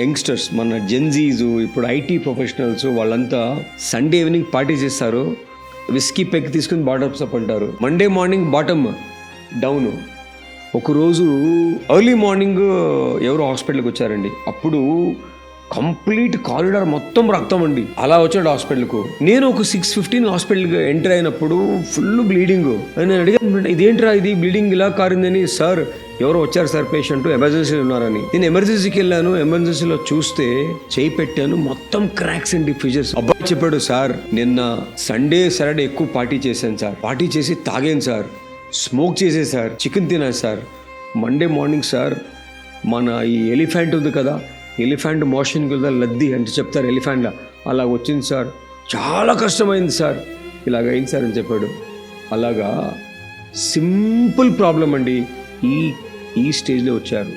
Youngsters, మన Gen Zs, ఇప్పుడు IT professionals వాళ్ళంతా సండే ఈవినింగ్ పార్టీ చేస్తారు. విస్కీ పెగ్ తీసుకుని బాటమ్స్ అప్ అంటారు. Monday morning bottom down. ఒకరోజు ఎర్లీ మార్నింగ్ ఎవరు హాస్పిటల్కి వచ్చారండి. అప్పుడు కంప్లీట్ కారిడార్ మొత్తం రక్తం అండి. అలా వచ్చాడు హాస్పిటల్కు. నేను ఒక 6:15 హాస్పిటల్కి ఎంటర్ అయినప్పుడు ఫుల్ బ్లీడింగ్. నేను అడిగాను, ఇదేంట్రా ఇది బ్లీడింగ్ ఇలా కారిందని. సార్ ఎవరో వచ్చారు సార్, పేషెంట్ ఎమర్జెన్సీలో ఉన్నారని. నేను ఎమర్జెన్సీకి వెళ్ళాను. ఎమర్జెన్సీలో చూస్తే చేయి పెట్టాను, మొత్తం క్రాక్స్ అండి, ఫిజర్స్. అబ్బాయి చెప్పాడు, సార్ నిన్న సండే సాటర్డే ఎక్కువ పార్టీ చేశాను సార్, పార్టీ చేసి తాగాను సార్, స్మోక్ చేసే సార్, చికెన్ తిన్నాను సార్. మండే మార్నింగ్ సార్ మన ఈ ఎలిఫెంట్ ఉంది కదా, ఎలిఫెంట్ మోషన్కి వెళ్దా లద్ది అంటే చెప్తారు ఎలిఫెంట్లా, అలా వచ్చింది సార్, చాలా కష్టమైంది సార్, ఇలాగైంది సార్ అని చెప్పాడు. అలాగా సింపుల్ ప్రాబ్లం అండి, ఈ స్టేజ్లో వచ్చారు.